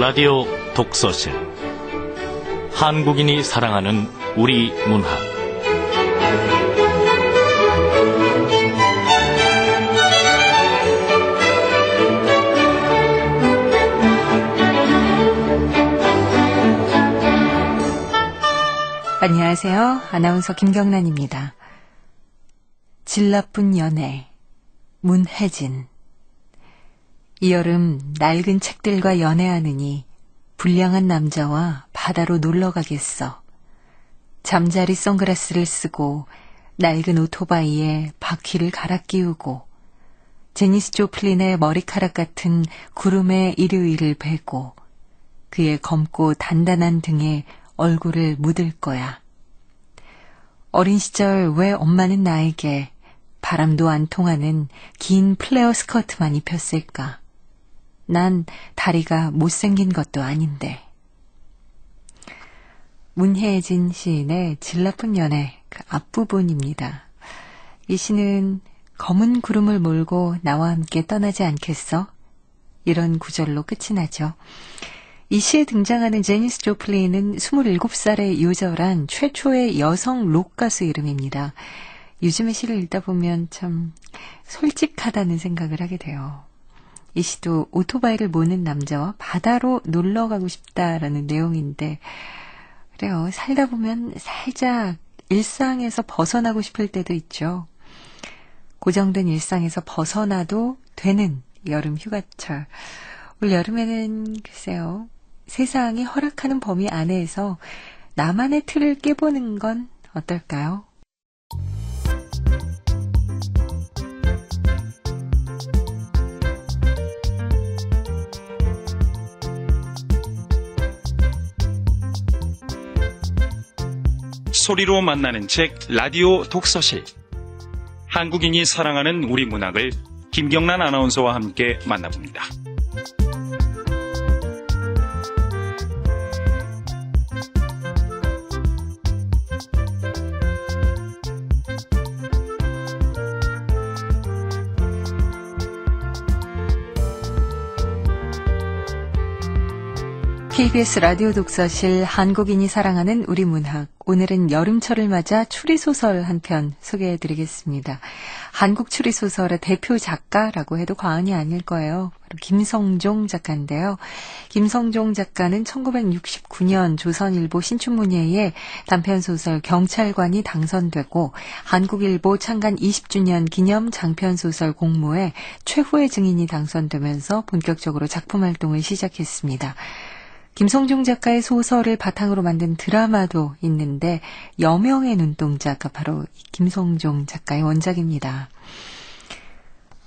라디오 독서실 한국인이 사랑하는 우리 문학 안녕하세요. 아나운서 김경란입니다. 질 나쁜 연애 문혜진. 이 여름 낡은 책들과 연애하느니 불량한 남자와 바다로 놀러 가겠어. 잠자리 선글라스를 쓰고 낡은 오토바이에 바퀴를 갈아 끼우고 제니스 조플린의 머리카락 같은 구름의 일요일을 베고 그의 검고 단단한 등에 얼굴을 묻을 거야. 어린 시절 왜 엄마는 나에게 바람도 안 통하는 긴 플레어 스커트만 입혔을까? 난 다리가 못생긴 것도 아닌데. 문혜진 시인의 질 나쁜 연애 그 앞부분입니다. 이 시는 검은 구름을 몰고 나와 함께 떠나지 않겠어? 이런 구절로 끝이 나죠. 이 시에 등장하는 제니스 조플린은 27살의 요절한 최초의 여성 록 가수 이름입니다. 요즘의 시를 읽다 보면 참 솔직하다는 생각을 하게 돼요. 이 시도 오토바이를 모는 남자와 바다로 놀러 가고 싶다라는 내용인데 그래요. 살다 보면 살짝 일상에서 벗어나고 싶을 때도 있죠. 고정된 일상에서 벗어나도 되는 여름 휴가철. 올 여름에는 글쎄요. 세상이 허락하는 범위 안에서 나만의 틀을 깨보는 건 어떨까요? 소리로 만나는 책 라디오 독서실. 한국인이 사랑하는 우리 문학을 김경란 아나운서와 함께 만나봅니다. KBS 라디오 독서실 한국인이 사랑하는 우리 문학. 오늘은 여름철을 맞아 추리소설 한 편 소개해드리겠습니다. 한국 추리소설의 대표 작가라고 해도 과언이 아닐 거예요. 바로 김성종 작가인데요. 김성종 작가는 1969년 조선일보 신춘문예에 단편소설 경찰관이 당선되고 한국일보 창간 20주년 기념 장편소설 공모에 최후의 증인이 당선되면서 본격적으로 작품 활동을 시작했습니다. 김성종 작가의 소설을 바탕으로 만든 드라마도 있는데 여명의 눈동자가 바로 김성종 작가의 원작입니다.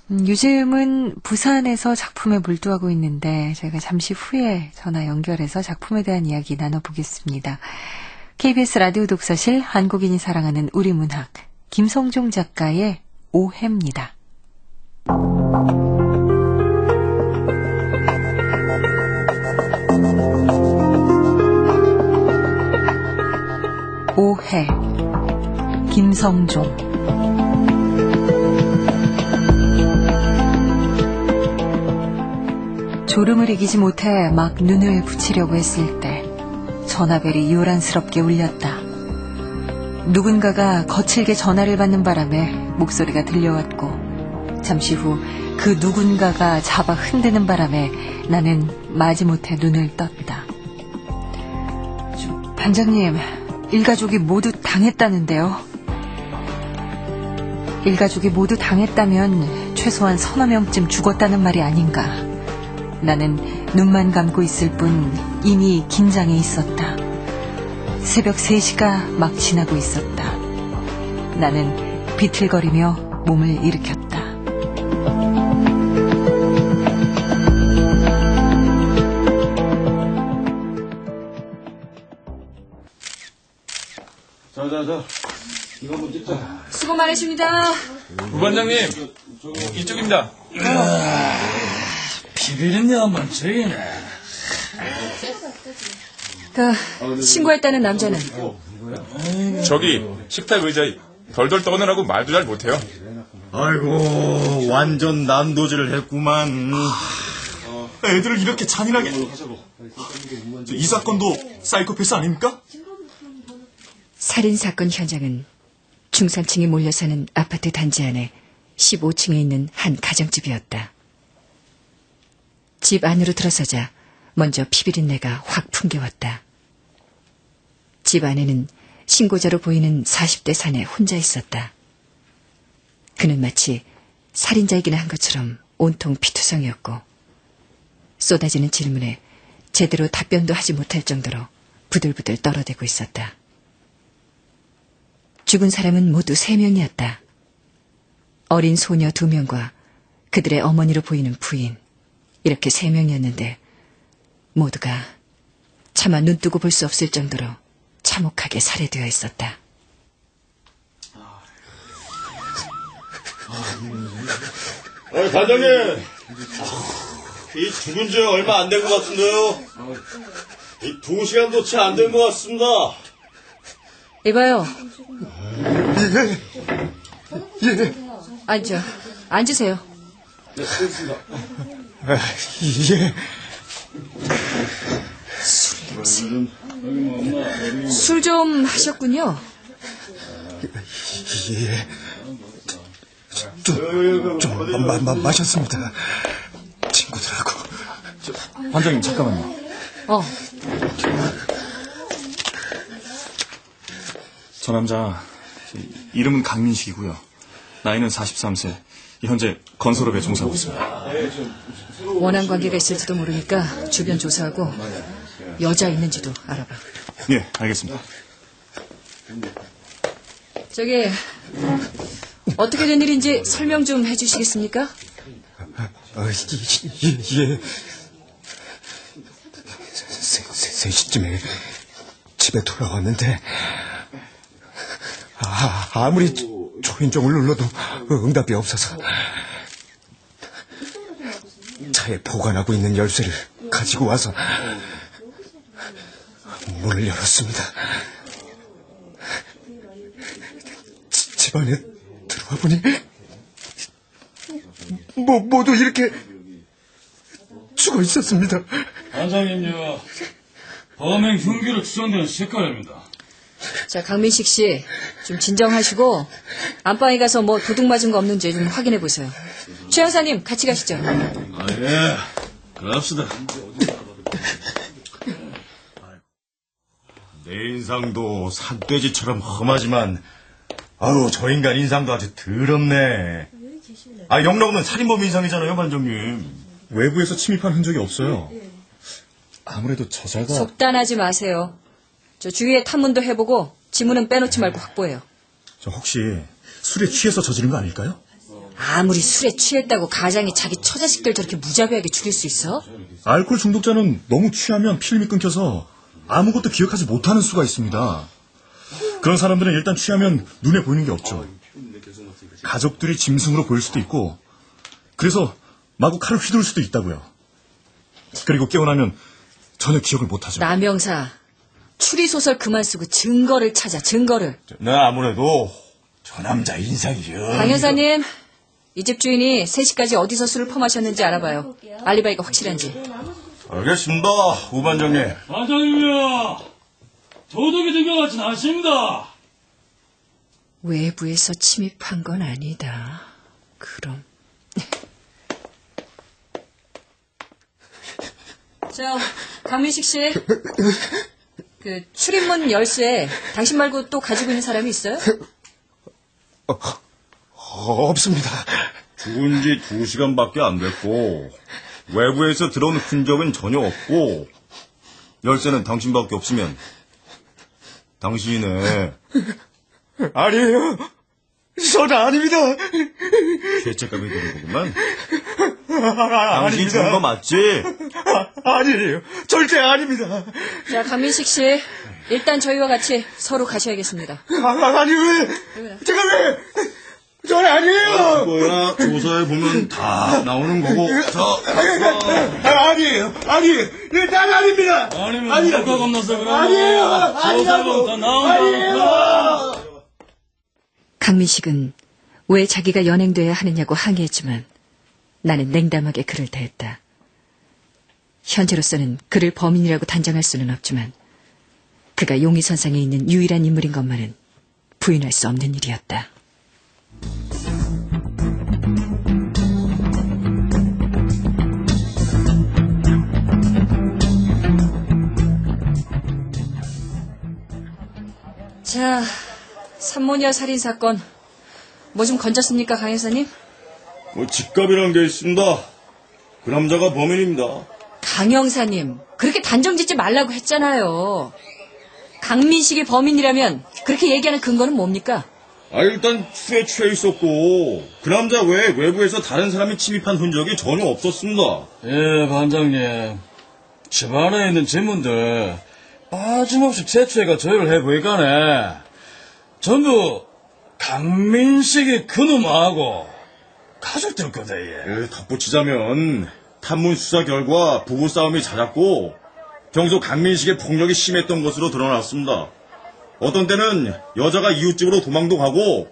요즘은 부산에서 작품에 몰두하고 있는데 저희가 잠시 후에 전화 연결해서 작품에 대한 이야기 나눠보겠습니다. KBS 라디오 독서실 한국인이 사랑하는 우리 문학 김성종 작가의 오해입니다. 오해 김성종. 졸음을 이기지 못해 막 눈을 붙이려고 했을 때 전화벨이 요란스럽게 울렸다. 누군가가 거칠게 전화를 받는 바람에 목소리가 들려왔고 잠시 후 그 누군가가 잡아 흔드는 바람에 나는 마지못해 눈을 떴다. 반장님, 일가족이 모두 당했다는데요. 일가족이 모두 당했다면 최소한 서너 명쯤 죽었다는 말이 아닌가. 나는 눈만 감고 있을 뿐 이미 긴장해 있었다. 새벽 3시가 막 지나고 있었다. 나는 비틀거리며 몸을 일으켰다. 자, 이거 한번 찍자. 수고 많으십니다. 부반장님, 이쪽입니다. 비비는 양반 저기네. 신고했다는 남자는? 저기 식탁 의자에 덜덜 떠느라고 말도 잘 못해요. 아이고 완전 난도질을 했구만. 애들을 이렇게 잔인하게. 이 사건도 사이코패스 아닙니까? 살인사건 현장은 중산층이 몰려 사는 아파트 단지 안에 15층에 있는 한 가정집이었다. 집 안으로 들어서자 먼저 피비린내가 확 풍겨왔다. 집 안에는 신고자로 보이는 40대 사내 혼자 있었다. 그는 마치 살인자이기나 한 것처럼 온통 피투성이었고 쏟아지는 질문에 제대로 답변도 하지 못할 정도로 부들부들 떨어대고 있었다. 죽은 사람은 모두 3명이었다. 어린 소녀 2명과 그들의 어머니로 보이는 부인, 이렇게 3명이었는데 모두가 차마 눈뜨고 볼 수 없을 정도로 참혹하게 살해되어 있었다. 단장님, 이 죽은 지 얼마 안 된 것 같은데요. 이 2시간도 채 안 된 것 같습니다. 이봐요. 예. 앉으세요. 예. 술 좀 하셨군요. 예. 좀 마셨습니다. 친구들하고. 반장님, 잠깐만요. 저 남자, 이름은 강민식이고요. 나이는 43세. 현재 건설업에 종사하고 있습니다. 원한 관계가 있을지도 모르니까 주변 조사하고 여자 있는지도 알아봐. 예, 알겠습니다. 저기 어떻게 된 일인지 설명 좀 해주시겠습니까? 예. 3시쯤에 집에 돌아왔는데 아무리 초인종을 눌러도 응답이 없어서 차에 보관하고 있는 열쇠를 가지고 와서 문을 열었습니다. 집 안에 들어와 보니 모두 이렇게 죽어 있었습니다. 반장님요, 범행 흉기로 추정되는 색깔입니다. 자, 강민식 씨, 좀 진정하시고 안방에 가서 뭐 도둑 맞은 거 없는지 좀 확인해 보세요. 최 형사님, 같이 가시죠. 예, 그럽시다. 내 인상도 산돼지처럼 험하지만 저 인간 인상도 아주 더럽네. 영락 없는 살인범 인상이잖아요, 반장님. 외부에서 침입한 흔적이 없어요. 아무래도 저자가... 속단하지 마세요. 저 주위에 탐문도 해보고 지문은 빼놓지 말고 확보해요. 저 혹시 술에 취해서 저지른 거 아닐까요? 아무리 술에 취했다고 가장이 자기 처자식들 저렇게 무자비하게 죽일 수 있어? 알코올 중독자는 너무 취하면 필름이 끊겨서 아무것도 기억하지 못하는 수가 있습니다. 그런 사람들은 일단 취하면 눈에 보이는 게 없죠. 가족들이 짐승으로 보일 수도 있고, 그래서 마구 칼을 휘두를 수도 있다고요. 그리고 깨어나면 전혀 기억을 못하죠. 남영사, 추리소설 그만 쓰고 증거를 찾아, 증거를. 네, 아무래도 저 남자 인상이죠. 강 여사님, 이 집 주인이 3시까지 어디서 술을 퍼마셨는지 알아봐요. 알리바이가 확실한지. 알겠습니다, 우 반장님. 반장님요, 도둑이 된 것 같진 않습니다. 외부에서 침입한 건 아니다. 그럼. 강민식 씨. 출입문 열쇠 당신 말고 또 가지고 있는 사람이 있어요? 없습니다. 죽은 지 2시간밖에 안 됐고 외부에서 들어온 흔적은 전혀 없고 열쇠는 당신밖에 없으면 당신이네. 아니에요. 저는 아닙니다. 죄책감이 드는 거구만. 당신 죽은 거 맞지? 아니에요. 절대 아닙니다. 자, 강민식 씨. 일단 저희와 같이 서로 가셔야겠습니다. 아니, 왜? 제가 왜? 저 아니에요. 뭐야, 조사해 보면 다 나오는 거고. 아니에요. 난 아닙니다. 아니면 누가 겁나서 그러나? 아니에요. 조사해보면 다 나온다니까. 강민식은 왜 자기가 연행돼야 하느냐고 항의했지만 나는 냉담하게 그를 대했다. 현재로서는 그를 범인이라고 단정할 수는 없지만 그가 용의선상에 있는 유일한 인물인 것만은 부인할 수 없는 일이었다. 자, 산모녀 살인사건 뭐 좀 건졌습니까, 강 형사님? 직감이라는 게 있습니다. 그 남자가 범인입니다. 강 형사님, 그렇게 단정 짓지 말라고 했잖아요. 강민식이 범인이라면 그렇게 얘기하는 근거는 뭡니까? 일단 술에 취해 있었고 그 남자 외에 외부에서 다른 사람이 침입한 흔적이 전혀 없었습니다. 예, 반장님. 집안에 있는 지문들 빠짐없이 채취해가 조회를 해보니까네 전부 강민식이 그놈하고 가족들 거다, 예. 덧붙이자면 탐문 수사 결과 부부싸움이 잦았고 평소 강민식의 폭력이 심했던 것으로 드러났습니다. 어떤 때는 여자가 이웃집으로 도망도 가고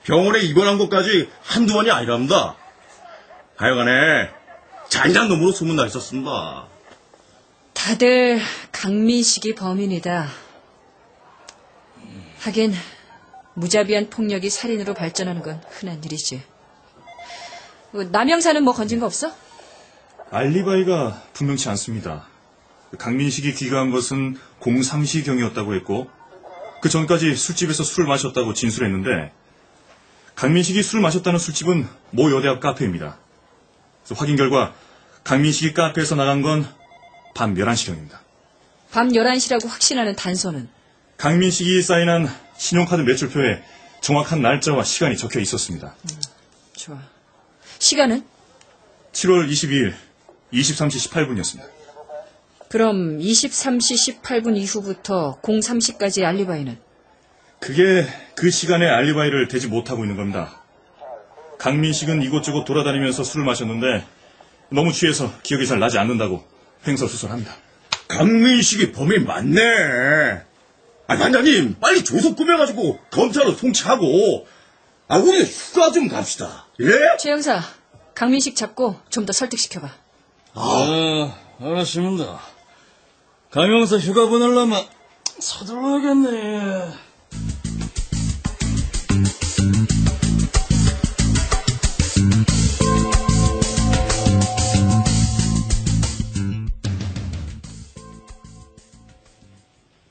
병원에 입원한 것까지 한두 번이 아니랍니다. 하여간에 잔인한 놈으로 소문나 있었습니다. 다들 강민식이 범인이다. 하긴 무자비한 폭력이 살인으로 발전하는 건 흔한 일이지. 남 형사는 뭐 건진 거 없어? 알리바이가 분명치 않습니다. 강민식이 귀가한 것은 03시경이었다고 했고 그 전까지 술집에서 술을 마셨다고 진술했는데 강민식이 술을 마셨다는 술집은 모 여대 앞 카페입니다. 그래서 확인 결과 강민식이 카페에서 나간 건 밤 11시경입니다. 밤 11시라고 확신하는 단서는? 강민식이 사인한 신용카드 매출표에 정확한 날짜와 시간이 적혀 있었습니다. 좋아. 시간은? 7월 22일 23시 18분이었습니다. 그럼 23시 18분 이후부터 03시까지의 알리바이는? 그게 그 시간에 알리바이를 대지 못하고 있는 겁니다. 강민식은 이곳저곳 돌아다니면서 술을 마셨는데 너무 취해서 기억이 잘 나지 않는다고 횡설수설합니다. 강민식이 범인 맞네. 반장님 빨리 조속 꾸며가지고 검찰로 송치하고 우리 휴가 좀 갑시다. 예? 최 형사, 강민식 잡고 좀 더 설득시켜봐. 알았습니다. 강 형사 휴가 보내려면 서둘러야겠네.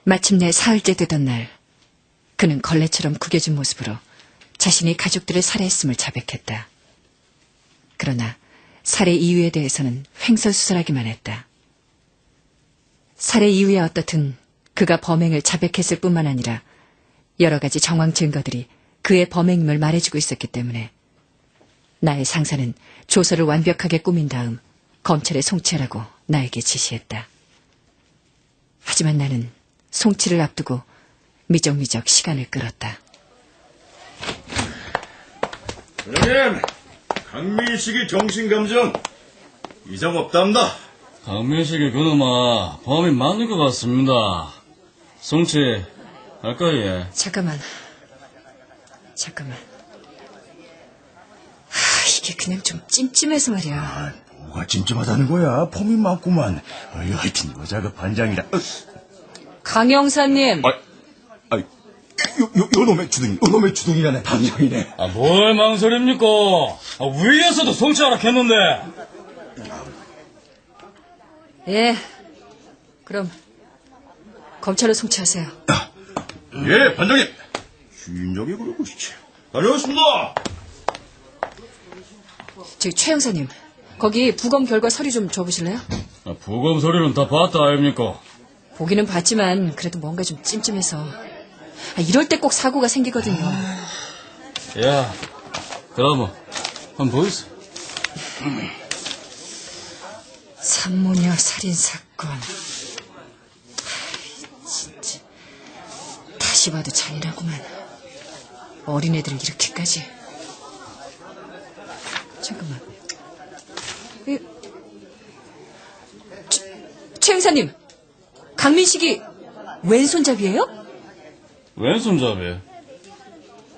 마침내 사흘째 되던 날, 그는 걸레처럼 구겨진 모습으로 자신이 가족들을 살해했음을 자백했다. 그러나 살해 이유에 대해서는 횡설수설하기만 했다. 살해 이유야 어떻든 그가 범행을 자백했을 뿐만 아니라 여러 가지 정황 증거들이 그의 범행임을 말해주고 있었기 때문에 나의 상사는 조서를 완벽하게 꾸민 다음 검찰에 송치하라고 나에게 지시했다. 하지만 나는 송치를 앞두고 미적미적 시간을 끌었다. 반장님, 강민식이 정신감정 이상 없답니다. 강민식이 그놈아 범인 맞는 것 같습니다. 송치 할까요? 예. 잠깐만. 이게 그냥 좀 찜찜해서 말이야. 뭐가 찜찜하다는 거야? 범인 맞구만. 하여튼 여자가 반장이라. 강 형사님. 요놈의 주둥이라네 반장이네. 뭘 망설입니까? 위에서도 송치하라 했는데. 예. 그럼 검찰로 송치하세요. 예, 반장님. 주인장이 그러고 싶지. 다녀왔습니다. 저기 최 형사님, 거기 부검 결과 서류 좀 줘보실래요? 부검 서류는 다 봤다 아닙니까? 보기는 봤지만 그래도 뭔가 좀 찜찜해서. 이럴 때 꼭 사고가 생기거든요. 야, 그럼 한번 보이소. 산모녀 살인사건. 진짜 다시 봐도 잔인하구만. 어린애들을 이렇게까지. 잠깐만. 최 형사님, 강민식이 왼손잡이에요? 왼손잡이?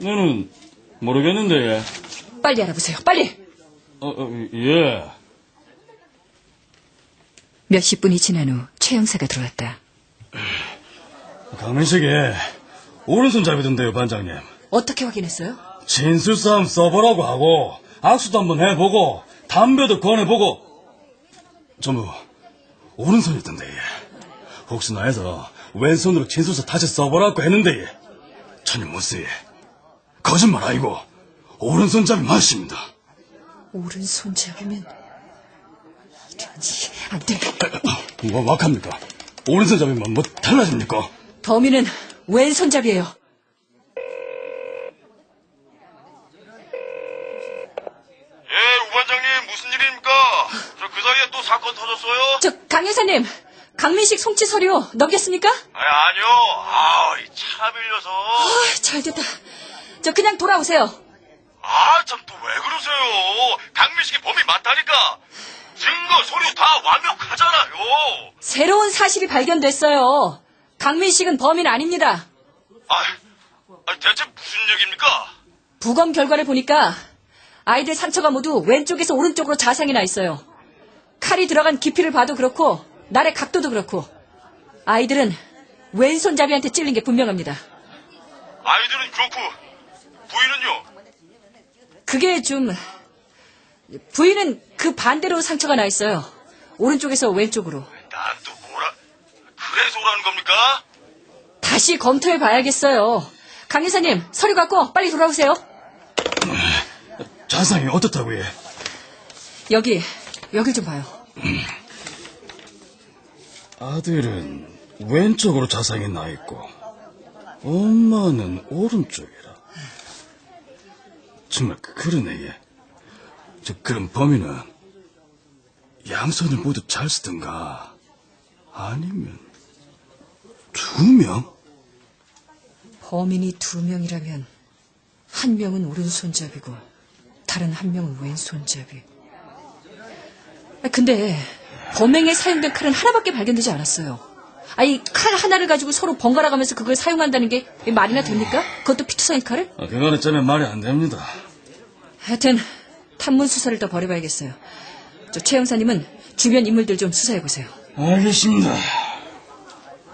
너는 모르겠는데, 예. 빨리 알아보세요. 빨리. 예. 몇십 분이 지난 후 최 형사가 들어왔다. 강민식이 오른손잡이던데요, 반장님. 어떻게 확인했어요? 진술싸움 써보라고 하고 악수도 한번 해보고 담배도 꺼내보고 전부 오른손이던데. 혹시나 해서 왼손으로 진술서 다시 써보라고 했는데 전혀 못쓰예. 거짓말 아니고 오른손잡이 맞습니다. 오른손잡이면 이러니 안 돼. 뭐 막합니까? 오른손잡이면 뭐 달라집니까? 범인은 왼손잡이에요. 예, 우반장님 무슨 일입니까? 저 그 사이에 또 사건 터졌어요? 저 강 여사님, 강민식 송치 서류 넘겼습니까? 아니요. 차 밀려서. 잘 됐다. 저 그냥 돌아오세요. 참 또 왜 그러세요? 강민식이 범인 맞다니까. 증거, 서류 다 완벽하잖아요. 새로운 사실이 발견됐어요. 강민식은 범인 아닙니다. 대체 무슨 얘기입니까? 부검 결과를 보니까 아이들 상처가 모두 왼쪽에서 오른쪽으로 자상이 나 있어요. 칼이 들어간 깊이를 봐도 그렇고 날의 각도도 그렇고 아이들은 왼손잡이한테 찔린 게 분명합니다. 아이들은 그렇고 부인은요? 그게 좀... 부인은 그 반대로 상처가 나 있어요. 오른쪽에서 왼쪽으로. 난 또 뭐라... 그래서 오라는 겁니까? 다시 검토해 봐야겠어요. 강 여사님, 서류 갖고 빨리 돌아오세요. 자상이 어떻다고 해? 여길 좀 봐요. 아들은 왼쪽으로 자상이 나 있고 엄마는 오른쪽이라. 정말 그러네. 얘. 그럼 범인은 양손을 모두 잘 쓰든가 아니면 2명? 범인이 2명이라면 한 명은 오른손잡이고 다른 한 명은 왼손잡이. 근데 범행에 사용된 칼은 하나밖에 발견되지 않았어요. 이 칼 하나를 가지고 서로 번갈아 가면서 그걸 사용한다는 게 말이나 됩니까? 그것도 피투성이 칼을? 그거는 전혀 말이 안 됩니다. 하여튼 탐문 수사를 더 벌여봐야겠어요. 최 형사님은 주변 인물들 좀 수사해보세요. 알겠습니다.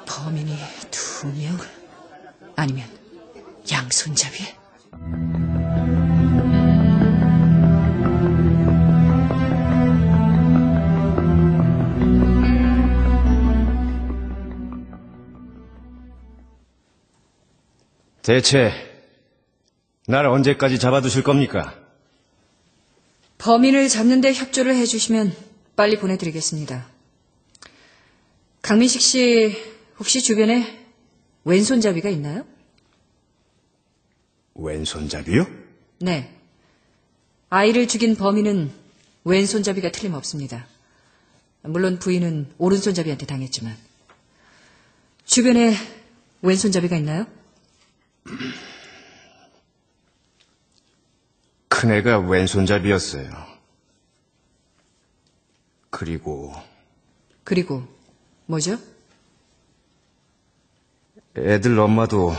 범인이 2명? 아니면 양손잡이? 대체 날 언제까지 잡아두실 겁니까? 범인을 잡는데 협조를 해주시면 빨리 보내드리겠습니다. 강민식 씨 혹시 주변에 왼손잡이가 있나요? 왼손잡이요? 네. 아이를 죽인 범인은 왼손잡이가 틀림없습니다. 물론 부인은 오른손잡이한테 당했지만. 주변에 왼손잡이가 있나요? 큰애가 왼손잡이였어요. 그리고 뭐죠? 애들 엄마도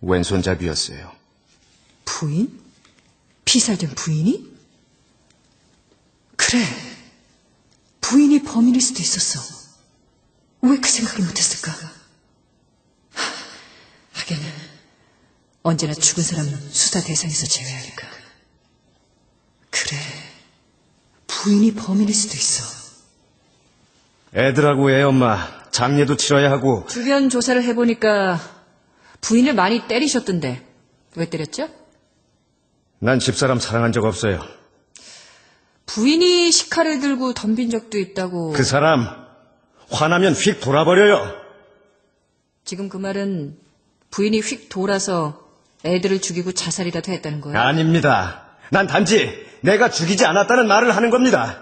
왼손잡이였어요. 부인? 피살된 부인이? 그래. 부인이 범인일 수도 있었어. 왜 그 생각을 못했을까? 하긴 언제나 죽은 사람은 수사 대상에서 제외하니까. 그래. 부인이 범인일 수도 있어. 애들하고 애 엄마 장례도 치러야 하고. 주변 조사를 해보니까 부인을 많이 때리셨던데 왜 때렸죠? 난 집사람 사랑한 적 없어요. 부인이 식칼을 들고 덤빈 적도 있다고. 그 사람 화나면 휙 돌아버려요. 지금 그 말은 부인이 휙 돌아서 애들을 죽이고 자살이라도 했다는 거예요? 아닙니다. 난 단지 내가 죽이지 않았다는 말을 하는 겁니다.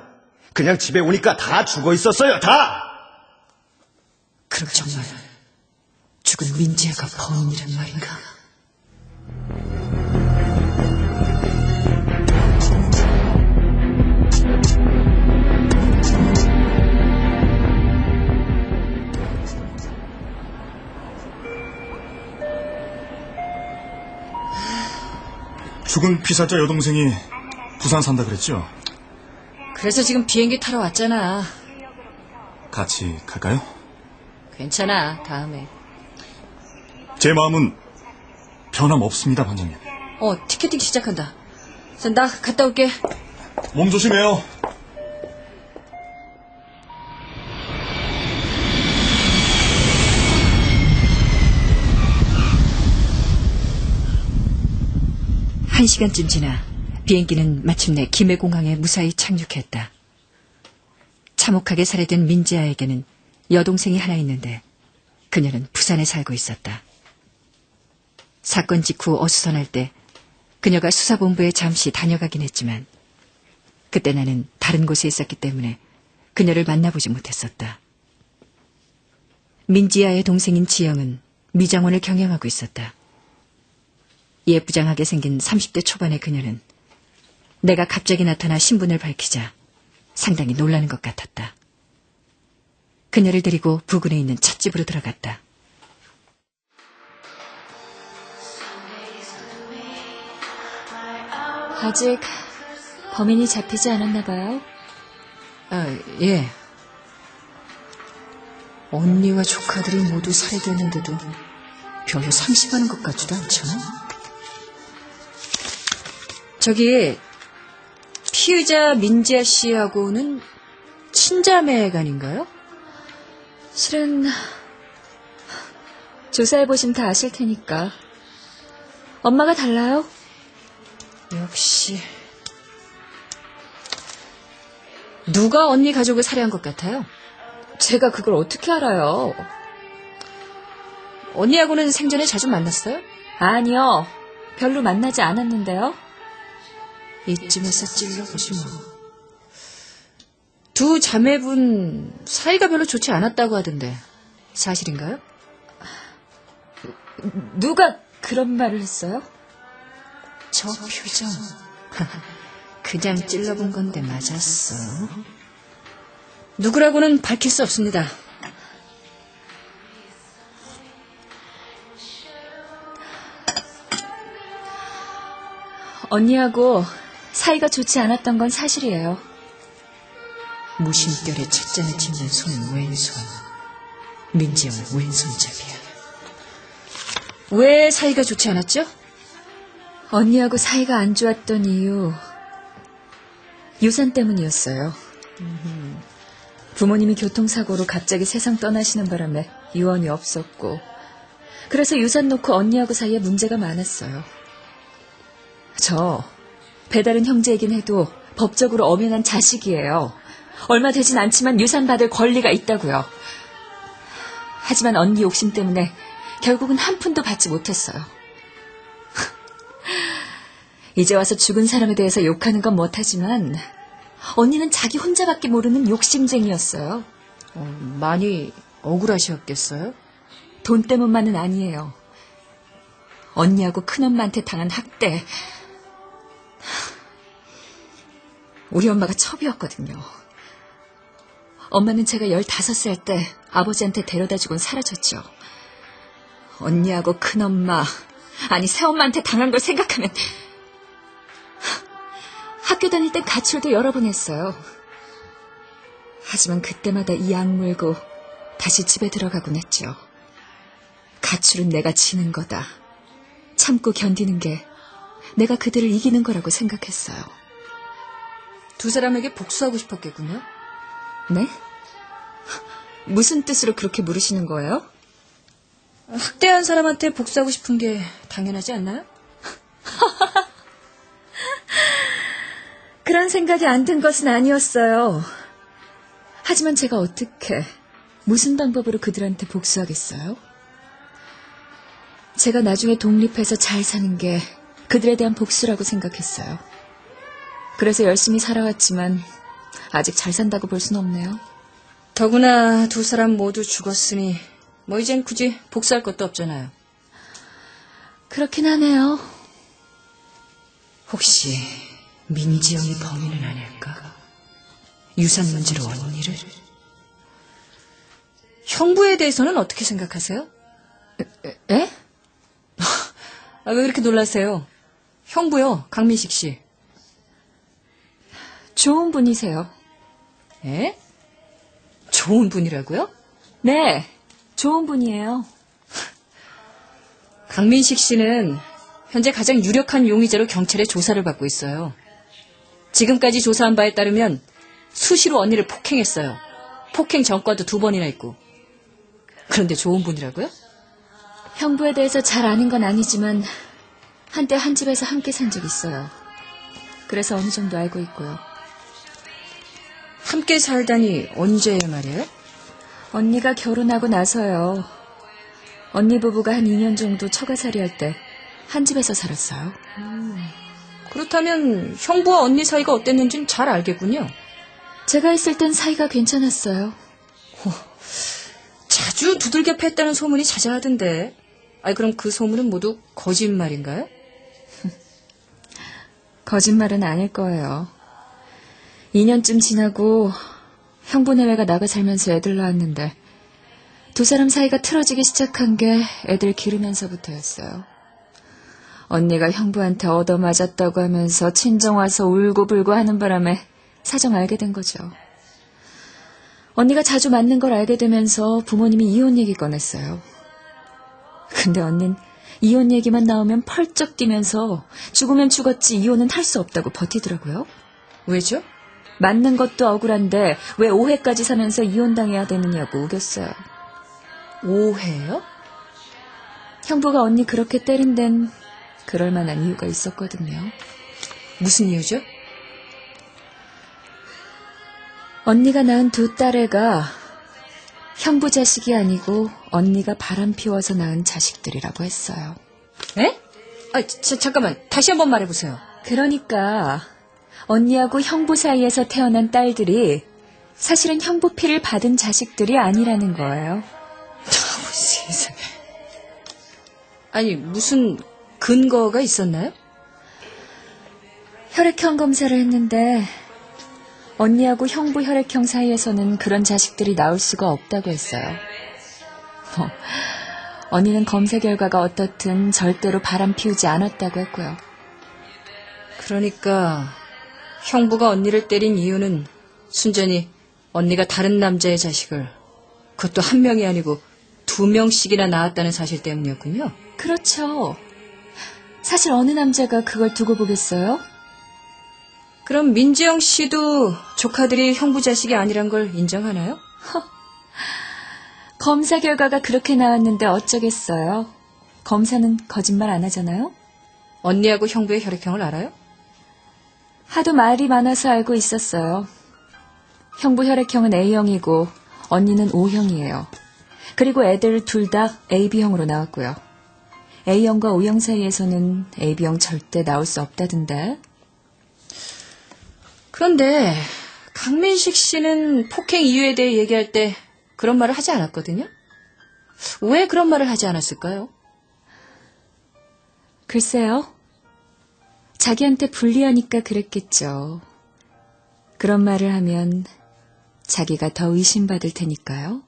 그냥 집에 오니까 다 죽어 있었어요. 다! 그럼 정말 죽은 민지아가 범인이란 말인가? 죽은 피살자 여동생이 부산 산다 그랬죠? 그래서 지금 비행기 타러 왔잖아. 같이 갈까요? 괜찮아, 다음에. 제 마음은 변함없습니다, 반장님. 티켓팅 시작한다. 나 갔다 올게. 몸 조심해요. 한 시간쯤 지나 비행기는 마침내 김해공항에 무사히 착륙했다. 참혹하게 살해된 민지아에게는 여동생이 하나 있는데 그녀는 부산에 살고 있었다. 사건 직후 어수선할 때 그녀가 수사본부에 잠시 다녀가긴 했지만 그때 나는 다른 곳에 있었기 때문에 그녀를 만나보지 못했었다. 민지아의 동생인 지영은 미장원을 경영하고 있었다. 예쁘장하게 생긴 30대 초반의 그녀는 내가 갑자기 나타나 신분을 밝히자 상당히 놀라는 것 같았다. 그녀를 데리고 부근에 있는 찻집으로 들어갔다. 아직 범인이 잡히지 않았나 봐요. 예. 언니와 조카들이 모두 살해됐는데도 별로 상심하는 것 같지도 않잖아. 저기 피의자 민지아 씨하고는 친자매간인가요? 실은 조사해보시면 다 아실 테니까. 엄마가 달라요? 역시. 누가 언니 가족을 살해한 것 같아요? 제가 그걸 어떻게 알아요? 언니하고는 생전에 자주 만났어요? 아니요. 별로 만나지 않았는데요. 이쯤에서 찔러보시 뭐. 두 자매분 사이가 별로 좋지 않았다고 하던데 사실인가요? 누가 그런 말을 했어요? 저 표정. 그냥 찔러본 건데 맞았어. 누구라고는 밝힐 수 없습니다. 언니하고 사이가 좋지 않았던 건 사실이에요. 무심결에 책잔을 짚는 손은 왼손. 민지영은 왼손잡이야. 왜 사이가 좋지 않았죠? 언니하고 사이가 안 좋았던 이유, 유산 때문이었어요. 부모님이 교통사고로 갑자기 세상 떠나시는 바람에 유언이 없었고, 그래서 유산 놓고 언니하고 사이에 문제가 많았어요. 저 배다른 형제이긴 해도 법적으로 엄연한 자식이에요. 얼마 되진 않지만 유산 받을 권리가 있다고요. 하지만 언니 욕심 때문에 결국은 한 푼도 받지 못했어요. 이제 와서 죽은 사람에 대해서 욕하는 건 못하지만 언니는 자기 혼자밖에 모르는 욕심쟁이였어요. 많이 억울하셨겠어요? 돈 때문만은 아니에요. 언니하고 큰엄마한테 당한 학대. 우리 엄마가 첩이었거든요. 엄마는 제가 15살 때 아버지한테 데려다주곤 사라졌죠. 언니하고 큰엄마, 아니 새엄마한테 당한 걸 생각하면 학교 다닐 땐 가출도 여러 번 했어요. 하지만 그때마다 이 악물고 다시 집에 들어가곤 했죠. 가출은 내가 지는 거다. 참고 견디는 게 내가 그들을 이기는 거라고 생각했어요. 두 사람에게 복수하고 싶었겠군요? 네? 무슨 뜻으로 그렇게 물으시는 거예요? 학대한 사람한테 복수하고 싶은 게 당연하지 않나요? 그런 생각이 안 든 것은 아니었어요. 하지만 제가 어떻게, 무슨 방법으로 그들한테 복수하겠어요? 제가 나중에 독립해서 잘 사는 게 그들에 대한 복수라고 생각했어요. 그래서 열심히 살아왔지만 아직 잘 산다고 볼 순 없네요. 더구나 두 사람 모두 죽었으니 뭐 이젠 굳이 복수할 것도 없잖아요. 그렇긴 하네요. 혹시 민지영이 범인은 아닐까? 유산 문제로 언니를? 형부에 대해서는 어떻게 생각하세요? 에? 왜 그렇게 놀라세요? 형부요, 강민식 씨. 좋은 분이세요. 에? 좋은 분이라고요? 네, 좋은 분이에요. 강민식 씨는 현재 가장 유력한 용의자로 경찰의 조사를 받고 있어요. 지금까지 조사한 바에 따르면 수시로 언니를 폭행했어요. 폭행 전과도 2번이나 있고. 그런데 좋은 분이라고요? 형부에 대해서 잘 아는 건 아니지만 한때 한 집에서 함께 산 적 있어요. 그래서 어느 정도 알고 있고요. 함께 살다니 언제 말이에요? 언니가 결혼하고 나서요. 언니 부부가 한 2년 정도 처가살이 할 때 한 집에서 살았어요. 그렇다면 형부와 언니 사이가 어땠는지는 잘 알겠군요. 제가 있을 땐 사이가 괜찮았어요. 자주 두들겨 팼다는 소문이 자자하던데. 그럼 그 소문은 모두 거짓말인가요? 거짓말은 아닐 거예요. 2년쯤 지나고 형부 내외가 나가 살면서 애들 낳았는데 두 사람 사이가 틀어지기 시작한 게 애들 기르면서부터였어요. 언니가 형부한테 얻어맞았다고 하면서 친정 와서 울고불고 하는 바람에 사정 알게 된 거죠. 언니가 자주 맞는 걸 알게 되면서 부모님이 이혼 얘기 꺼냈어요. 근데 언닌 이혼 얘기만 나오면 펄쩍 뛰면서 죽으면 죽었지 이혼은 할 수 없다고 버티더라고요. 왜죠? 맞는 것도 억울한데 왜 5회까지 사면서 이혼당해야 되느냐고 우겼어요. 5회요? 형부가 언니 그렇게 때린 데는 그럴 만한 이유가 있었거든요. 무슨 이유죠? 언니가 낳은 2 딸애가 형부 자식이 아니고 언니가 바람 피워서 낳은 자식들이라고 했어요. 에? 잠깐만. 다시 한번 말해보세요. 그러니까 언니하고 형부 사이에서 태어난 딸들이 사실은 형부 피를 받은 자식들이 아니라는 거예요. 세상에. 무슨 근거가 있었나요? 혈액형 검사를 했는데 언니하고 형부 혈액형 사이에서는 그런 자식들이 나올 수가 없다고 했어요. 언니는 검사 결과가 어떻든 절대로 바람 피우지 않았다고 했고요. 그러니까 형부가 언니를 때린 이유는 순전히 언니가 다른 남자의 자식을, 그것도 1명이 아니고 2명씩이나 낳았다는 사실 때문이었군요. 그렇죠. 사실 어느 남자가 그걸 두고 보겠어요? 그럼 민지영 씨도 조카들이 형부 자식이 아니란 걸 인정하나요? 검사 결과가 그렇게 나왔는데 어쩌겠어요. 검사는 거짓말 안 하잖아요. 언니하고 형부의 혈액형을 알아요? 하도 말이 많아서 알고 있었어요. 형부 혈액형은 A형이고 언니는 O형이에요. 그리고 애들 둘 다 AB형으로 나왔고요. A형과 O형 사이에서는 AB형 절대 나올 수 없다던데. 그런데 강민식 씨는 폭행 이유에 대해 얘기할 때 그런 말을 하지 않았거든요. 왜 그런 말을 하지 않았을까요? 글쎄요. 자기한테 불리하니까 그랬겠죠. 그런 말을 하면 자기가 더 의심받을 테니까요.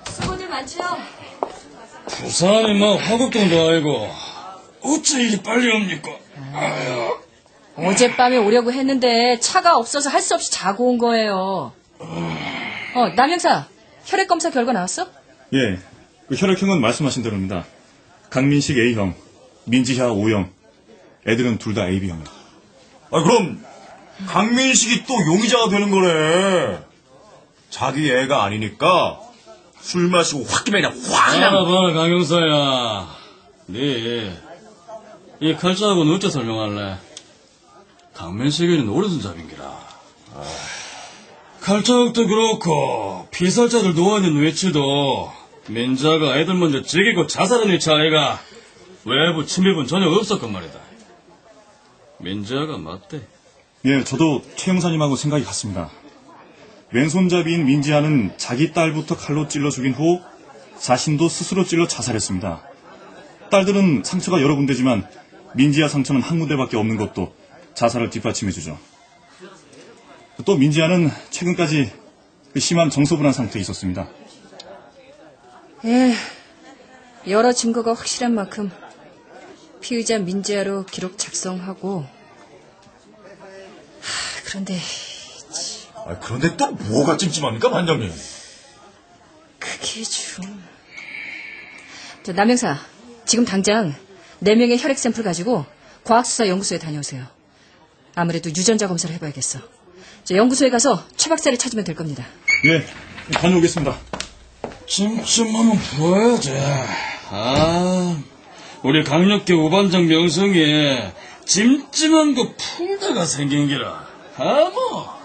수고들 많죠? 부산이 화곡동도 아니고 어째 이리 빨리 옵니까? 어젯밤에 오려고 했는데 차가 없어서 할 수 없이 자고 온 거예요. 남영사, 혈액검사 결과 나왔어? 예, 그 혈액형은 말씀하신 대로입니다. 강민식 A형, 민지샤 O형, 애들은 둘 다 AB형이요. 그럼 강민식이 또 용의자가 되는 거네. 자기 애가 아니니까 술 마시고 홧김에 그냥 봐라 강용사야. 이 칼자하고는 어째 설명할래? 강민식이는 오른손잡인기라. 칼자국도 그렇고 피살자들 노안인 외치도 민자가 애들 먼저 죽이고 자살한 일치 아이가 외부 침입은 전혀 없었건 말이다. 민자가 맞대. 예, 저도 최 형사님하고 생각이 같습니다. 왼손잡이인 민지아는 자기 딸부터 칼로 찔러 죽인 후 자신도 스스로 찔러 자살했습니다. 딸들은 상처가 여러 군데지만 민지아 상처는 한 군데밖에 없는 것도 자살을 뒷받침해주죠. 또 민지아는 최근까지 심한 정서불안 상태에 있었습니다. 예, 여러 증거가 확실한 만큼 피의자 민지아로 기록 작성하고. 그런데 그런데 또 뭐가 찜찜합니까, 반장님? 그게 좀... 남영사, 지금 당장 4명의 혈액 샘플 가지고 과학수사연구소에 다녀오세요. 아무래도 유전자 검사를 해봐야겠어. 연구소에 가서 최 박사를 찾으면 될 겁니다. 예, 다녀오겠습니다. 찜찜하면 풀어야지. 우리 강력계 우반장 명성에 찜찜한 거 풍자가 생긴 기라. 뭐.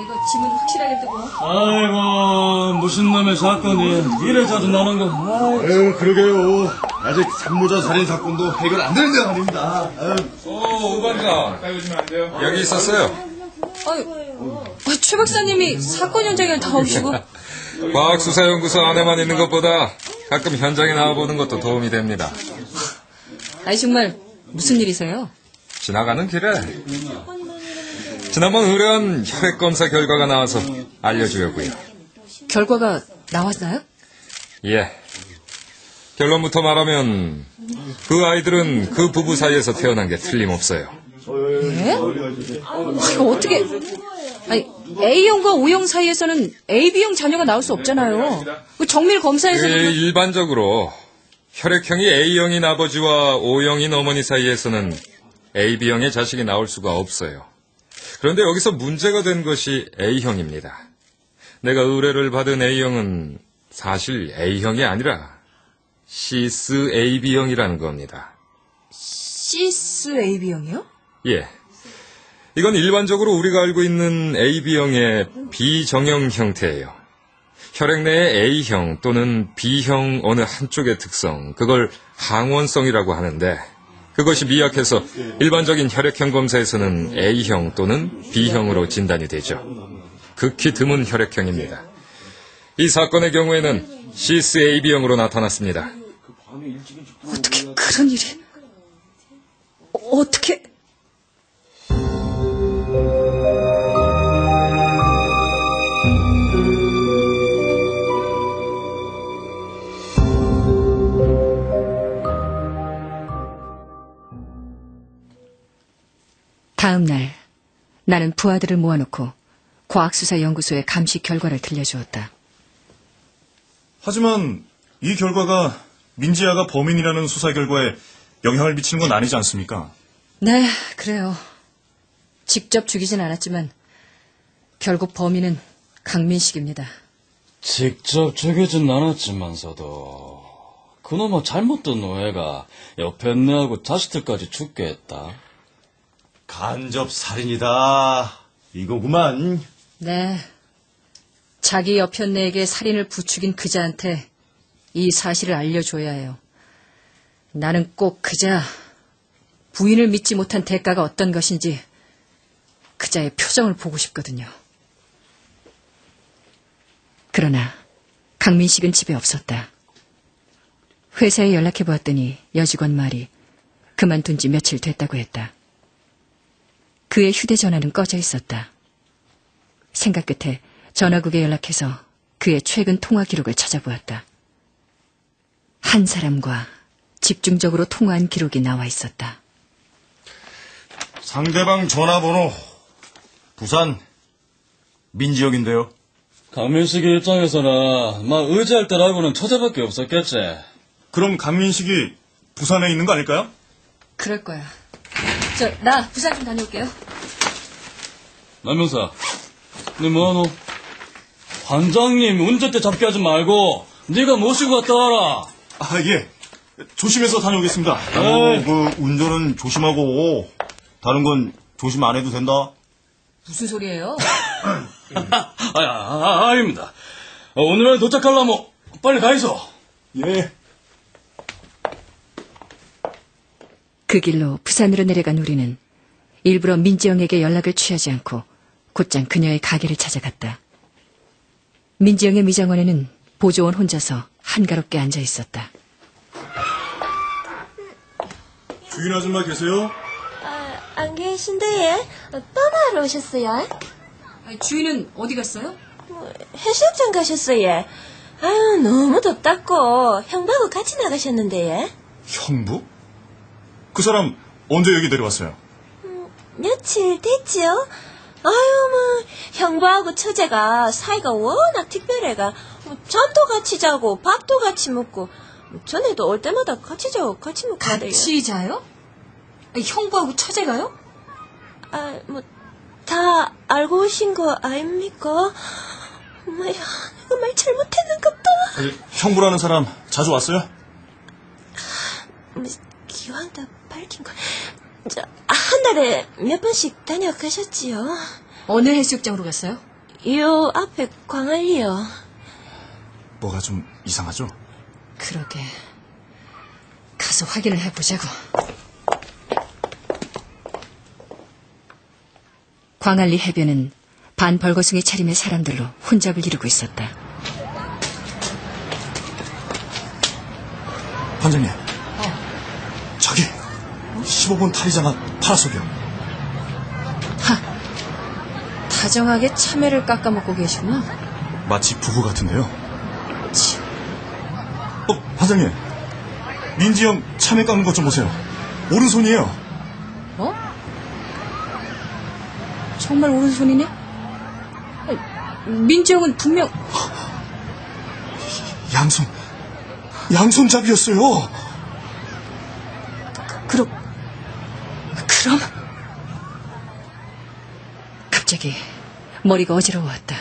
이거 지문 확실하게 뜨고. 아이고, 무슨 놈의 사건이 이래 자주 나는 거. 아유, 그러게요. 아직 산모자 살인 사건도 해결 안 되는 데 아닙니다. 오반장. 여기 있었어요. 최 박사님이 사건 현장에 다 오시고. 과학수사연구소 안에만 있는 것보다 가끔 현장에 나와보는 것도 도움이 됩니다. 정말 무슨 일이세요? 지나가는 길에 지난번 의뢰한 혈액검사 결과가 나와서 알려주려고요. 결과가 나왔나요? 예. 결론부터 말하면 그 아이들은 그 부부 사이에서 태어난 게 틀림없어요. 예? 이거 어떻게... A형과 O형 사이에서는 AB형 자녀가 나올 수 없잖아요. 정밀 검사에서는... 일반적으로 혈액형이 A형인 아버지와 O형인 어머니 사이에서는 AB형의 자식이 나올 수가 없어요. 그런데 여기서 문제가 된 것이 A형입니다. 내가 의뢰를 받은 A형은 사실 A형이 아니라 시스 AB형이라는 겁니다. 시스 AB형이요? 예. 이건 일반적으로 우리가 알고 있는 AB형의 비정형 형태예요. 혈액 내의 A형 또는 B형 어느 한쪽의 특성, 그걸 항원성이라고 하는데 그것이 미약해서 일반적인 혈액형 검사에서는 A형 또는 B형으로 진단이 되죠. 극히 드문 혈액형입니다. 이 사건의 경우에는 시스 AB형으로 나타났습니다. 어떻게 그런 일이... 어떻게... 다음 날 나는 부하들을 모아놓고 과학수사연구소의 감식 결과를 들려주었다. 하지만 이 결과가 민지아가 범인이라는 수사 결과에 영향을 미치는 건 아니지 않습니까? 네, 그래요. 직접 죽이진 않았지만 결국 범인은 강민식입니다. 직접 죽이진 않았지만서도 그놈의 잘못된 오해가 옆에 내하고 자식들까지 죽게 했다. 간접 살인이다. 이거구만. 네. 자기 여편네에게 살인을 부추긴 그자한테 이 사실을 알려줘야 해요. 나는 꼭 그자, 부인을 믿지 못한 대가가 어떤 것인지 그자의 표정을 보고 싶거든요. 그러나 강민식은 집에 없었다. 회사에 연락해보았더니 여직원 말이 그만둔 지 며칠 됐다고 했다. 그의 휴대전화는 꺼져 있었다. 생각 끝에 전화국에 연락해서 그의 최근 통화 기록을 찾아보았다. 한 사람과 집중적으로 통화한 기록이 나와 있었다. 상대방 전화번호 부산 민지역인데요. 강민식의 입장에서는 의지할 때라고는 처제밖에 없었겠지. 그럼 강민식이 부산에 있는 거 아닐까요? 그럴 거야. 나 부산 좀 다녀올게요. 남영사, 네 뭐하노? 관장님 운전대 잡게 하지 말고 네가 모시고 갔다 와라. 예. 조심해서 다녀오겠습니다. 운전은 조심하고 다른 건 조심 안 해도 된다. 무슨 소리예요? 아닙니다. 오늘 안에 도착하려면 빨리 가 있어. 예. 그 길로 부산으로 내려간 우리는 일부러 민지영에게 연락을 취하지 않고 곧장 그녀의 가게를 찾아갔다. 민지영의 미장원에는 보조원 혼자서 한가롭게 앉아 있었다. 주인 아줌마 계세요? 안 계신데, 예? 떠나러 오셨어요? 주인은 어디 갔어요? 해수욕장 가셨어요, 예? 아유, 너무 덥다고 형부하고 같이 나가셨는데, 예? 형부? 그 사람 언제 여기 내려왔어요? 며칠 됐지요? 아유, 형부하고 처제가 사이가 워낙 특별해가, 잠도 같이 자고, 밥도 같이 먹고, 전에도 올 때마다 같이 자고, 같이 먹고 하대요. 같이 자요? 형부하고 처제가요? 다 알고 오신 거 아닙니까? 엄마야, 내가 말 잘못했는갑다. 형부라는 사람 자주 왔어요? 기왕 다 밝힌 거. 한 달에 몇 번씩 다녀가셨지요? 어느 해수욕장으로 갔어요? 요 앞에 광안리요. 뭐가 좀 이상하죠? 그러게. 가서 확인을 해보자고. 광안리 해변은 반벌거숭이 차림의 사람들로 혼잡을 이루고 있었다. 반장님. 저기 15번 탈의자가 파라솔이요. 다정하게 참외를 깎아먹고 계시구나. 마치 부부 같은데요. 반장님. 민지 형 참외 깎는 것 좀 보세요. 오른손이에요. 어? 정말 오른손이네? 민지 형은 분명... 양손잡이였어요. 그럼... 갑자기 머리가 어지러워왔다.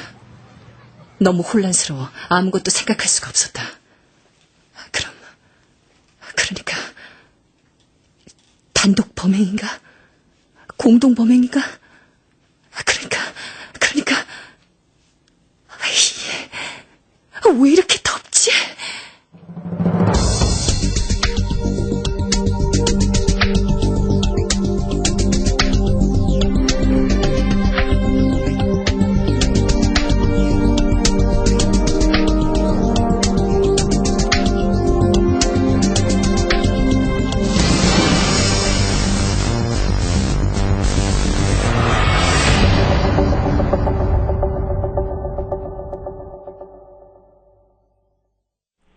너무 혼란스러워 아무것도 생각할 수가 없었다. 그러니까 단독 범행인가? 공동 범행인가? 그러니까 왜 이렇게 덥지?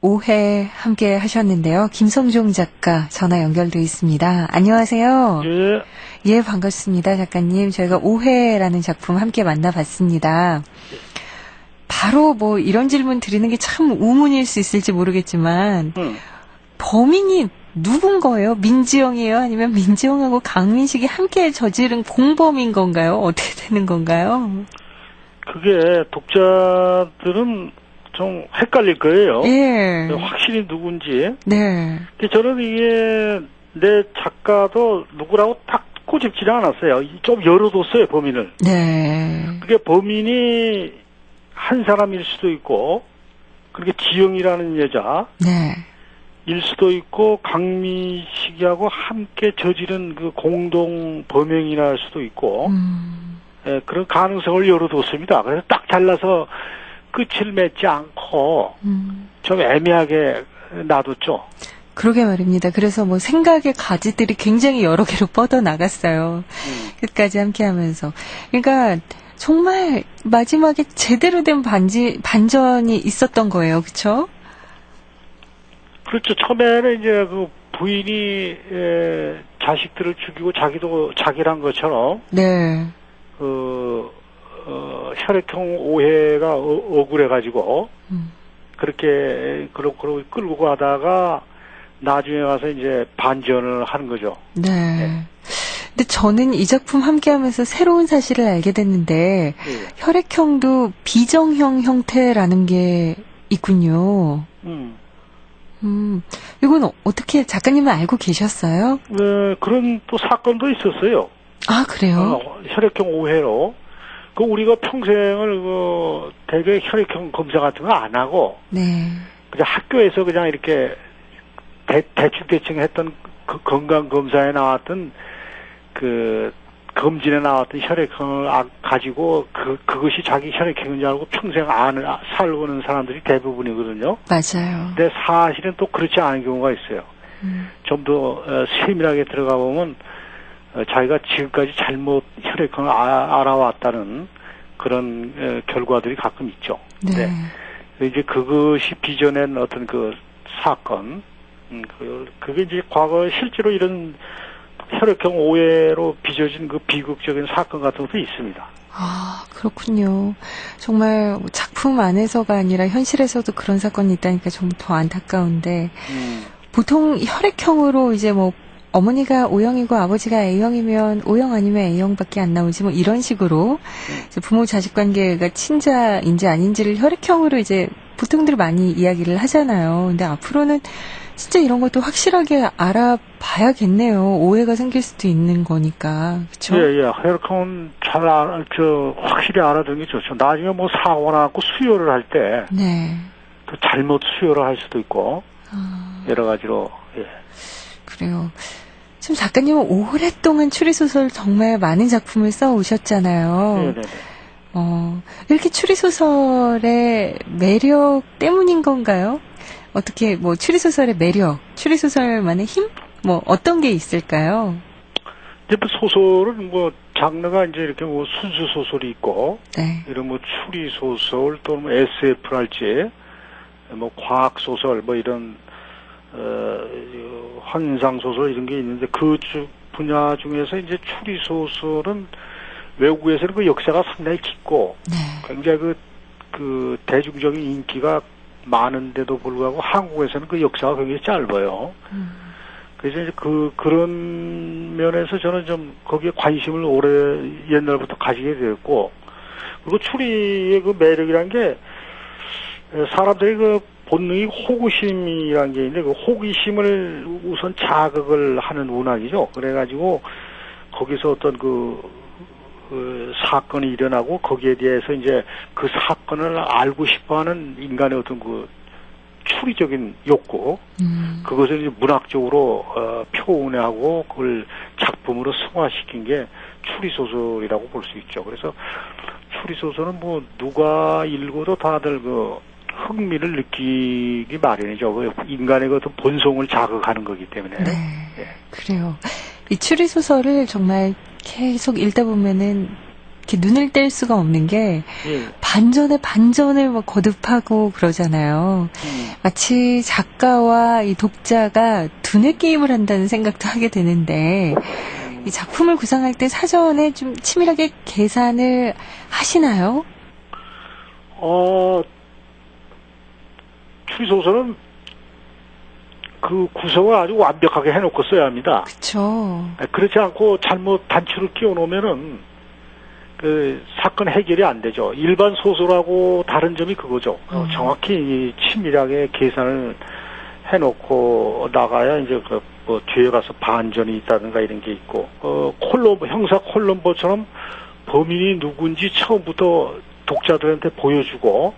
오해 함께 하셨는데요. 김성종 작가 전화 연결돼 있습니다. 안녕하세요. 예, 반갑습니다, 작가님. 저희가 오해라는 작품 함께 만나봤습니다. 바로 이런 질문 드리는 게 참 우문일 수 있을지 모르겠지만 범인이 누군 거예요? 민지영이에요? 아니면 민지영하고 강민식이 함께 저지른 공범인 건가요? 어떻게 되는 건가요? 그게 독자들은 좀 헷갈릴 거예요. 예. 확실히 누군지. 네. 저는 이게 내 작가도 누구라고 딱 꼬집지 않았어요. 좀 열어뒀어요, 범인을. 네. 그게 범인이 한 사람일 수도 있고, 그렇게 지영이라는 여자. 네. 일 수도 있고, 강민식이하고 함께 저지른 그 공동 범행이나 할 수도 있고, 예, 그런 가능성을 열어뒀습니다. 그래서 딱 잘라서 끝을 맺지 않고 좀 애매하게 놔뒀죠. 그러게 말입니다. 그래서 생각의 가지들이 굉장히 여러 개로 뻗어나갔어요. 끝까지 함께하면서. 그러니까 정말 마지막에 제대로 된 반전이 있었던 거예요. 그렇죠? 그렇죠. 처음에는 이제 그 부인이 자식들을 죽이고 자기도 자기란 것처럼 네. 혈액형 오해가 억울해가지고 그렇게 그러고 끌고 가다가 나중에 가서 이제 반전을 하는 거죠. 네. 근데 저는 이 작품 함께하면서 새로운 사실을 알게 됐는데 혈액형도 비정형 형태라는 게 있군요. 이건 어떻게 작가님은 알고 계셨어요? 네, 그런 또 사건도 있었어요. 아, 그래요? 혈액형 오해로. 우리가 평생을 대개 혈액형 검사 같은 거 안 하고. 네. 그냥 학교에서 그냥 이렇게 대충 했던 그 건강검사에 나왔던 검진에 나왔던 혈액형을 가지고 그것이 자기 혈액형인 줄 알고 평생 살고는 사람들이 대부분이거든요. 맞아요. 근데 사실은 또 그렇지 않은 경우가 있어요. 좀 더 세밀하게 들어가 보면 자기가 지금까지 잘못 혈액형을 알아왔다는 그런 결과들이 가끔 있죠. 네. 이제 그것이 빚어낸 어떤 그 사건, 그게 이제 과거에 실제로 이런 혈액형 오해로 빚어진 그 비극적인 사건 같은 것도 있습니다. 아, 그렇군요. 정말 작품 안에서가 아니라 현실에서도 그런 사건이 있다니까 좀 더 안타까운데, 보통 혈액형으로 이제 뭐, 어머니가 O형이고 아버지가 A형이면 O형 아니면 A형밖에 안 나오지 뭐 이런 식으로 이제 부모 자식 관계가 친자인지 아닌지를 혈액형으로 이제 보통들 많이 이야기를 하잖아요. 근데 앞으로는 진짜 이런 것도 확실하게 알아봐야겠네요. 오해가 생길 수도 있는 거니까. 그렇죠? 예. 혈액형은 확실히 알아두는 게 좋죠. 나중에 뭐 사고 나고 수혈을 할 때 네. 또 잘못 수혈을 할 수도 있고 여러 가지로. 예. 그래요. 지금 작가님은 오랫동안 추리소설 정말 많은 작품을 써오셨잖아요. 네네. 이렇게 추리소설의 매력 때문인 건가요? 어떻게, 뭐, 추리소설의 매력, 추리소설만의 힘? 뭐, 어떤 게 있을까요? 이제 소설은 뭐, 장르가 이제 이렇게 뭐, 순수소설이 있고, 네. 이런 뭐, 추리소설, 또는 뭐, SF랄지, 뭐, 과학소설, 뭐, 이런, 환상소설 이런 게 있는데 그 분야 중에서 이제 추리소설은 외국에서는 그 역사가 상당히 깊고 굉장히 그 대중적인 인기가 많은데도 불구하고 한국에서는 그 역사가 굉장히 짧아요. 그래서 이제 그런 면에서 저는 좀 거기에 관심을 오래 옛날부터 가지게 되었고 그리고 추리의 그 매력이란 게 사람들이 그 본능이 호기심이라는 게 있는데 그 호기심을 우선 자극을 하는 문학이죠. 그래가지고 거기서 어떤 그 사건이 일어나고 거기에 대해서 이제 그 사건을 알고 싶어하는 인간의 어떤 그 추리적인 욕구 그것을 이제 문학적으로 표현하고 그걸 작품으로 승화시킨 게 추리소설이라고 볼 수 있죠. 그래서 추리소설은 뭐 누가 읽어도 다들 그 흥미를 느끼기 마련이죠. 인간의 그 어떤 본성을 자극하는 거기 때문에. 네. 그래요. 이 추리소설을 정말 계속 읽다 보면은 이렇게 눈을 뗄 수가 없는 게 반전에 반전을 막 거듭하고 그러잖아요. 마치 작가와 이 독자가 두뇌 게임을 한다는 생각도 하게 되는데 이 작품을 구상할 때 사전에 좀 치밀하게 계산을 하시나요? 추리소설은 그 구성을 아주 완벽하게 해놓고 써야 합니다. 그렇죠. 그렇지 않고 잘못 단추를 끼워놓으면은 그 사건 해결이 안 되죠. 일반 소설하고 다른 점이 그거죠. 정확히 치밀하게 계산을 해놓고 나가야 이제 그 뭐 뒤에 가서 반전이 있다든가 이런 게 있고 형사 콜럼보처럼 범인이 누군지 처음부터 독자들한테 보여주고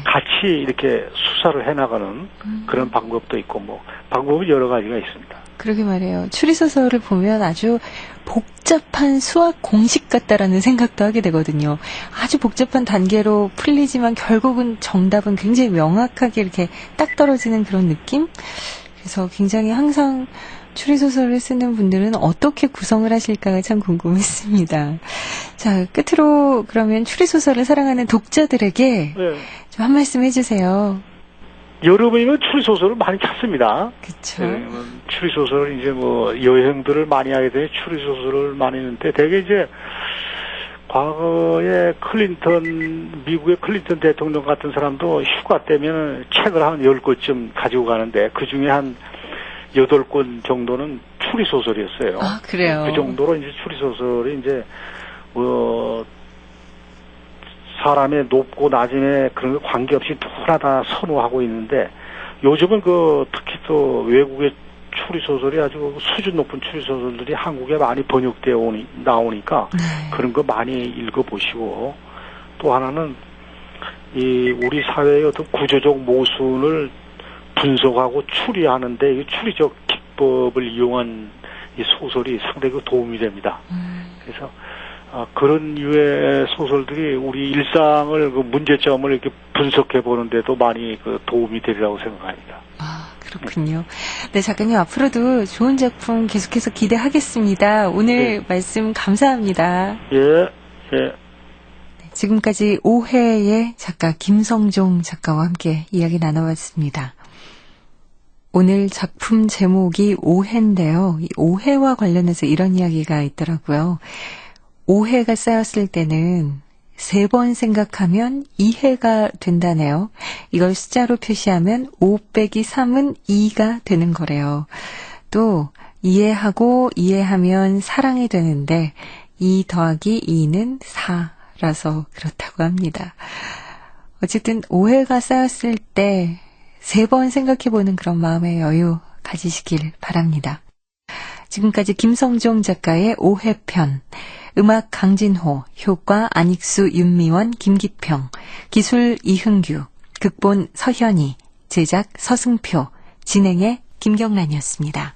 같이 이렇게 수사를 해나가는 그런 방법도 있고 뭐 방법은 여러 가지가 있습니다. 그러게 말이에요. 추리소설을 보면 아주 복잡한 수학 공식 같다라는 생각도 하게 되거든요. 아주 복잡한 단계로 풀리지만 결국은 정답은 굉장히 명확하게 이렇게 딱 떨어지는 그런 느낌? 그래서 굉장히 항상 추리소설을 쓰는 분들은 어떻게 구성을 하실까가 참 궁금했습니다. 자, 끝으로 그러면 추리소설을 사랑하는 독자들에게 좀 한 말씀 해주세요. 여름이면 추리소설을 많이 찾습니다. 그쵸. 추리소설을 이제 뭐 여행들을 많이 하게 되니 추리소설을 많이 했는데 되게 이제 과거에 미국의 클린턴 대통령 같은 사람도 휴가 때면 책을 한 10권쯤 가지고 가는데 그 중에 한 8권 정도는 추리소설이었어요. 아, 그래요? 그 정도로 이제 추리소설이 이제, 사람의 높고 낮음에 그런 거 관계없이 누구나 다 선호하고 있는데 요즘은 특히 또 외국의 추리소설이 아주 수준 높은 추리소설들이 한국에 많이 번역되어 나오니까 그런 거 많이 읽어보시고 또 하나는 우리 사회의 어떤 구조적 모순을 분석하고 추리하는데 이 추리적 기법을 이용한 이 소설이 상당히 도움이 됩니다. 그래서 그런 유의 소설들이 우리 일상을 문제점을 이렇게 분석해 보는데도 많이 도움이 되리라고 생각합니다. 그렇군요. 네, 작가님 앞으로도 좋은 작품 계속해서 기대하겠습니다. 오늘 네. 말씀 감사합니다. 예. 지금까지 오해의 작가 김성종 작가와 함께 이야기 나눠봤습니다. 오늘 작품 제목이 오해인데요. 이 오해와 관련해서 이런 이야기가 있더라고요. 오해가 쌓였을 때는 3번 생각하면 2해가 된다네요. 이걸 숫자로 표시하면 5 빼기 3은 2가 되는 거래요. 또 이해하면 사랑이 되는데 2 더하기 2는 4라서 그렇다고 합니다. 어쨌든 오해가 쌓였을 때 3번 생각해보는 그런 마음의 여유 가지시길 바랍니다. 지금까지 김성종 작가의 오해편, 음악 강진호, 효과 안익수, 윤미원, 김기평, 기술 이흥규, 극본 서현이, 제작 서승표, 진행의 김경란이었습니다.